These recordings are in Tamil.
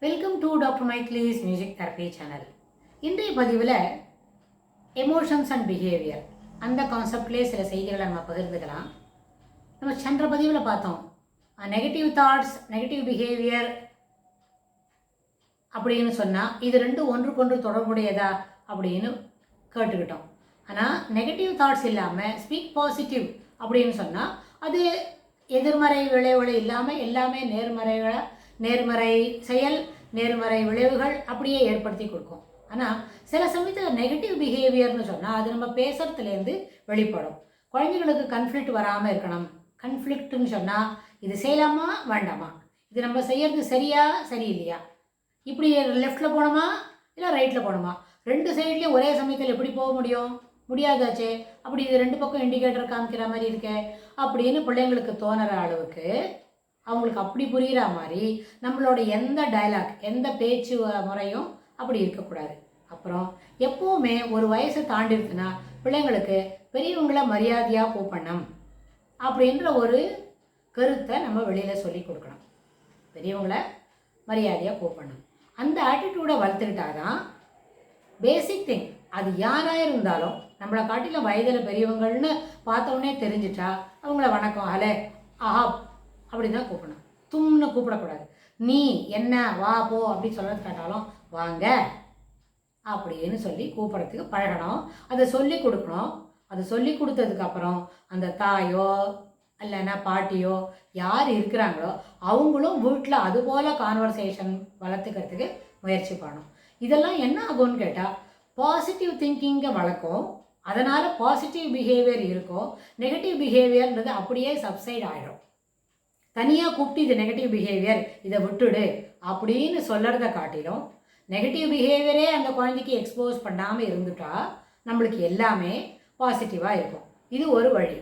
வெல்கம் டு டாக்டர் மைக்லீஸ் மியூசிக் தெரப்பி சேனல். இன்றைய பதிவில் எமோஷன்ஸ் அண்ட் பிஹேவியர் அந்த கான்செப்ட்லேயே சில செய்திகளை நம்ம பகிர்ந்துக்கலாம். நம்ம சென்ற பதிவில் பார்த்தோம் நெகட்டிவ் தாட்ஸ், நெகட்டிவ் பிஹேவியர் அப்படின்னு சொன்னால் இது ரெண்டும் ஒன்றுக்கொன்று தொடர்புடையதா அப்படின்னு கேட்டுக்கிட்டோம். ஆனால் நெகட்டிவ் தாட்ஸ் இல்லாமல் ஸ்பீக் பாசிட்டிவ் அப்படின்னு சொன்னால் அது எதிர்மறை விளைவுகள் இல்லாமல் எல்லாமே நேர்மறை செயல், நேர்மறை விளைவுகள் அப்படியே ஏற்படுத்தி கொடுக்கும். ஆனால் சில சமயத்தில் நெகட்டிவ் பிஹேவியர்னு சொன்னால் அது நம்ம பேசுகிறதுலேருந்து வெளிப்படும். குழந்தைங்களுக்கு கன்ஃப்ளிக்ட் வராமல் இருக்கணும். கன்ஃப்ளிக்ட்னு சொன்னால் இது செய்யலாமா வேண்டாமா, இது நம்ம செய்கிறது சரியா சரியில்லையா, இப்படி லெஃப்டில் போகணுமா இல்லை ரைட்டில் போகணுமா, ரெண்டு சைட்லேயும் ஒரே சமயத்தில் எப்படி போக முடியாதாச்சே, அப்படி இது ரெண்டு பக்கம் இண்டிகேட்டர் காமிக்கிற மாதிரி இருக்கே அப்படின்னு பிள்ளைங்களுக்கு தோணுற அளவுக்கு அவங்களுக்கு அப்படி புரிகிற மாதிரி நம்மளோட எந்த டயலாக், எந்த பேச்சு முறையும் அப்படி இருக்கக்கூடாது. அப்புறம் எப்போவுமே ஒரு வயசை தாண்டிடுச்சுன்னா பிள்ளைங்களுக்கு பெரியவங்களை மரியாதையாக கூப்பிடணும் அப்படின்ற ஒரு கருத்தை நம்ம வெளியில் சொல்லி கொடுக்கணும். பெரியவங்களை மரியாதையாக கூப்பிடணும். அந்த ஆட்டிடியூடை வளர்த்துக்கிட்டாதான் பேசிக் திங். அது யாராக இருந்தாலும் நம்மளை காட்டிலும் வயதில் பெரியவங்கள்னு பார்த்தோன்னே தெரிஞ்சிட்டா அவங்கள வணக்கம், அலே, ஆஹா அப்படின்னு தான் கூப்பிடணும். தும்னு கூப்பிடக்கூடாது. நீ என்ன வா போ அப்படின்னு சொல்கிறது கேட்டாலும் வாங்க அப்படின்னு சொல்லி கூப்பிட்றதுக்கு பழகணும். அதை சொல்லி கொடுக்கணும். அதை சொல்லி கொடுத்ததுக்கப்புறம் அந்த தாயோ இல்லைன்னா பாட்டியோ யார் இருக்கிறாங்களோ அவங்களும் வீட்டில் அதுபோல் கான்வர்சேஷன் வளர்த்துக்கிறதுக்கு முயற்சி பண்ணணும். இதெல்லாம் என்ன ஆகும்னு கேட்டால் பாசிட்டிவ் திங்கிங்கை வளர்க்கும். அதனால் பாசிட்டிவ் பிஹேவியர் இருக்கும். நெகட்டிவ் பிஹேவியர்ன்றது அப்படியே சப்சைட் ஆகிடும். தனியாக கூப்பிட்டு இது நெகட்டிவ் பிஹேவியர், இதை விட்டுடு அப்படின்னு சொல்கிறத காட்டிலும் நெகட்டிவ் பிஹேவியரே அந்த குழந்தைக்கு எக்ஸ்போஸ் பண்ணாமல் இருந்துட்டா நம்மளுக்கு எல்லாமே பாசிட்டிவாக இருக்கும். இது ஒரு வழி.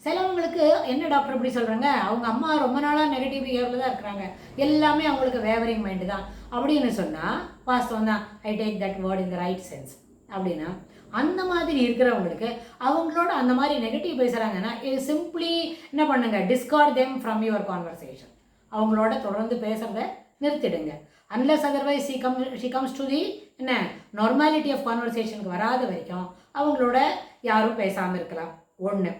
சிலவங்களுக்கு என்ன டாக்டர் இப்படி சொல்கிறாங்க, அவங்க அம்மா ரொம்ப நாளாக நெகட்டிவ் பிஹேவியரில் தான் இருக்கிறாங்க, எல்லாமே அவங்களுக்கு வேவரிங் மைண்டு தான் அப்படின்னு சொன்னால் வாஸ்தவம் தான். I take that word in the right sense அப்படின்னா அந்த மாதிரி இருக்கிறவங்களுக்கு அவங்களோட அந்த மாதிரி நெகட்டிவ் பேசுகிறாங்கன்னா இது சிம்பிளி என்ன பண்ணுங்க, discard them from your conversation. அவங்களோட தொடர்ந்து பேசுகிறத நிறுத்திடுங்க. Unless otherwise she comes to the என்ன நார்மாலிட்டி ஆஃப் கான்வர்சேஷனுக்கு வராத வரைக்கும் அவங்களோட யாரும் பேசாமல் இருக்கலாம். ஒன்று,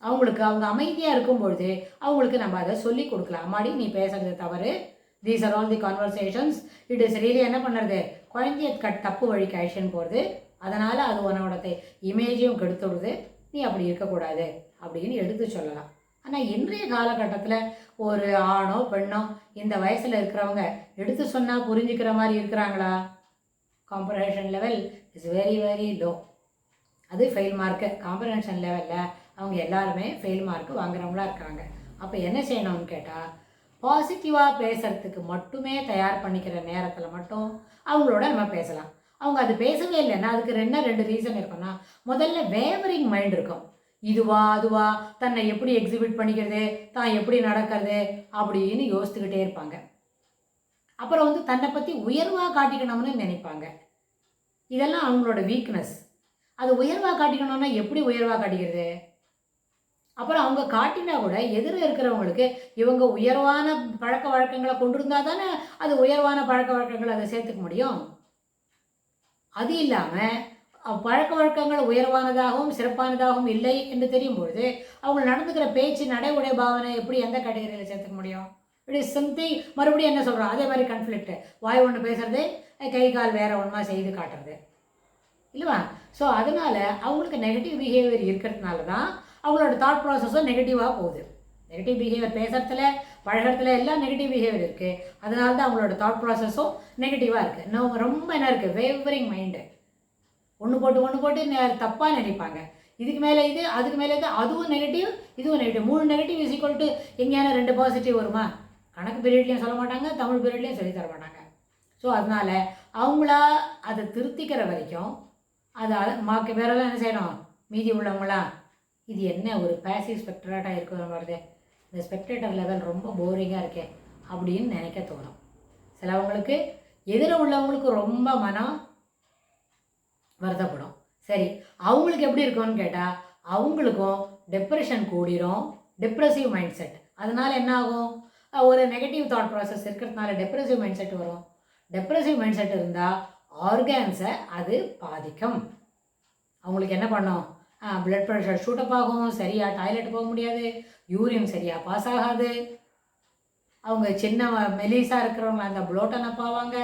அவங்களுக்கு அவங்க அமைதியாக இருக்கும்பொழுது அவங்களுக்கு நம்ம அதை சொல்லி கொடுக்கலாம். அம்மாடி நீ பேசுகிறது தவறு, these are all the conversations, it is really என்ன பண்ணுறது, குழந்தைய தப்பு வழிக்கு அழிச்சுன்னு போகிறது, அதனால் அது உன்னோட இமேஜையும் கெடுத்துடுது, நீ அப்படி இருக்கக்கூடாது அப்படின்னு எடுத்து சொல்லலாம். ஆனால் இன்றைய காலகட்டத்தில் ஒரு ஆணோ பெண்ணோ இந்த வயசில் இருக்கிறவங்க எடுத்து சொன்னால் புரிஞ்சுக்கிற மாதிரி இருக்கிறாங்களா? Comprehension level is very very low. அது ஃபெயில் மார்க்கு. காம்ப்ரஹென்ஷன் லெவலில் அவங்க எல்லாருமே ஃபெயில் மார்க்கு வாங்குறவங்களா இருக்காங்க. அப்போ என்ன செய்யணும்னு கேட்டால் பாசிட்டிவாக பேசுகிறதுக்கு மட்டுமே தயார் பண்ணிக்கிற நேரத்தில் மட்டும் அவங்களோட நம்ம பேசலாம். அவங்க அது பேசவே இல்லைன்னா அதுக்கு ரெண்டு ரீசன் இருக்குன்னா, முதல்ல வேவரிங் மைண்ட் இருக்கும். இதுவா அதுவா, தன்னை எப்படி எக்ஸிபிட் பண்ணிக்கிறது, தான் எப்படி நடக்கிறது அப்படின்னு யோசித்துக்கிட்டே இருப்பாங்க. அப்புறம் தன்னை பற்றி உயர்வாக காட்டிக்கணும்னு நினைப்பாங்க. இதெல்லாம் அவங்களோட வீக்னஸ். அது உயர்வாக காட்டிக்கணும்னா எப்படி உயர்வாக காட்டிக்கிறது? அப்புறம் அவங்க காட்டினா கூட எதிர இருக்கிறவங்களுக்கு இவங்க உயர்வான பழக்க வழக்கங்களை கொண்டிருந்தால் தானே அது உயர்வான பழக்க வழக்கங்களை அதை சேர்த்துக்க முடியும். அது இல்லாமல் பழக்க வழக்கங்கள் உயர்வானதாகவும் சிறப்பானதாகவும் இல்லை என்று தெரியும் பொழுது அவங்க நடந்துக்கிற பேச்சு, நடை, உடை, பாவனை எப்படி எந்த கேட்டகரியில் சேர்த்துக்க முடியும்? இப்படி சம்திங் மறுபடியும் என்ன சொல்கிறோம், அதே மாதிரி கன்ஃப்ளிக்ட். வாய் ஒன்று பேசுறது, கை கால் வேறு ஒன்றா செய்து காட்டுறது இல்லைவா? ஸோ அதனால் அவங்களுக்கு நெகட்டிவ் பிஹேவியர் இருக்கிறதுனால தான் அவங்களோட தாட் ப்ராசஸும் நெகட்டிவாக போகுது. நெகட்டிவ் பிஹேவியர் பேசுகிறதுல பழகிறதுல எல்லாம் நெகட்டிவ் பிஹேவியர் இருக்குது. அதனால தான் அவங்களோட தாட் ப்ராசஸும் நெகட்டிவாக இருக்குது. நம்ம ரொம்ப என்ன இருக்குது, வேவரிங் மைண்டு. ஒன்று போட்டு தப்பாக நினைப்பாங்க. இதுக்கு மேலே இது, அதுக்கு மேலே இது, அதுவும் நெகட்டிவ் இதுவும் negative. 3 negative is equal to எங்கேயான 2 பாசிட்டிவ் வருமா? கணக்கு பீரியட்லேயும் சொல்ல மாட்டாங்க, தமிழ் பீரியட்லேயும் சொல்லி தர மாட்டாங்க. ஸோ அதனால் அவங்களா அதை திருத்திக்கிற வரைக்கும் அதை வேறெல்லாம் என்ன செய்யணும், மீதி உள்ளவங்களாம் இது என்ன ஒரு பேசிவ் ஸ்பெக்டேட்டராக இருக்கிற மாதிரி, இந்த ஸ்பெக்டேட்டர் லெவல் ரொம்ப போரிங்காக இருக்கே அப்படின்னு நினைக்க தோணும். சிலவங்களுக்கு எதிர உள்ளவங்களுக்கு ரொம்ப மனம் வருத்தப்படும். சரி, அவங்களுக்கு எப்படி இருக்கும்னு கேட்டால் அவங்களுக்கும் டிப்ரெஷன் கூடிரும், டிப்ரெசிவ் மைண்ட் செட். அதனால் என்ன ஆகும், ஒரு நெகட்டிவ் தாட் ப்ராசஸ் இருக்கிறதுனால டிப்ரெசிவ் மைண்ட் செட் வரும். டெப்ரெசிவ் மைண்ட் செட் இருந்தால் ஆர்கான்ஸை அது பாதிக்கும். அவங்களுக்கு என்ன பண்ணும், பிளட் ப்ரெஷர் ஷூட்டப் ஆகும், சரியாக டாய்லெட் போக முடியாது, யூரின் சரியாக பாஸ் ஆகாது, அவங்க சின்ன மெலிசாக இருக்கிறவங்க அந்த ப்ளோட்டன் அப் ஆவாங்க.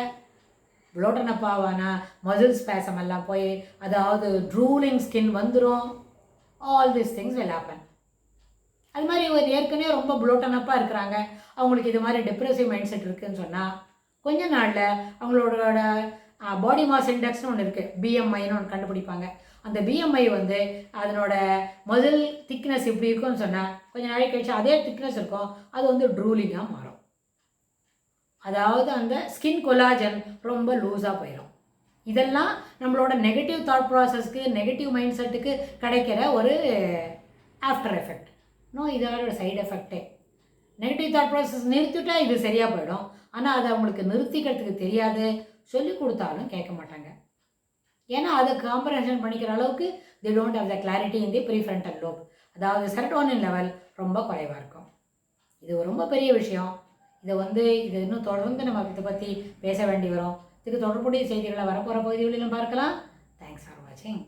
ப்ளோட்டன் அப் ஆவானா மசில் ஸ்பேசம் எல்லாம் போய் அதாவது ட்ரூலிங் ஸ்கின் வந்துடும். All this things will happen. அது மாதிரி ஒரு ஏற்கனவே ரொம்ப ப்ளோட்டன் அப்பாக இருக்கிறாங்க, அவங்களுக்கு இது மாதிரி டெப்ரெசிவ் மைண்ட் செட் இருக்குதுன்னு சொன்னால் கொஞ்ச நாளில் அவங்களோட பாடி மாஸ் இண்டெக்ஸ்னு ஒன்று இருக்குது, பிஎம்ஐன்னு ஒன்று கண்டுபிடிப்பாங்க. அந்த பிஎம்ஐ வந்து அதனோட மசில் திக்னஸ் இப்படி இருக்குன்னு சொன்னால் கொஞ்சம் நாளைக்கு கழிச்சு அதே திக்னஸ் இருக்கும், அது வந்து ட்ரூலிங்காக மாறும். அதாவது அந்த ஸ்கின் கொலாஜன் ரொம்ப லூஸாக போயிடும். இதெல்லாம் நம்மளோட நெகட்டிவ் தாட் ப்ராசஸ்க்கு, நெகட்டிவ் மைண்ட் செட்டுக்கு கிடைக்கிற ஒரு ஆஃப்டர் எஃபெக்ட். இதோட சைடு எஃபெக்டே. நெகட்டிவ் தாட் ப்ராசஸ் நிறுத்திட்டா இது சரியாக போயிடும். ஆனால் அதை அவங்களுக்கு நிறுத்திக்கிறதுக்கு தெரியாது, சொல்லி கொடுத்தாலும் கேட்க மாட்டாங்க. ஏன்னா அதை காம்ப்ரஹென்ஷன் பண்ணிக்கிற அளவுக்கு they don't have the clarity in the prefrontal lobe. அதாவது செரட்டோனின் லெவல் ரொம்ப குறைவாக இருக்கும். இது ரொம்ப பெரிய விஷயம். இது இன்னும் தொடர்ந்து நம்ம இதை பற்றி பேச வேண்டி வரும். இதுக்கு தொடர்புடைய செய்திகளை வரப்போகிற பகுதிகளிலும் பார்க்கலாம். தேங்க்ஸ் ஃபார் வாட்சிங்.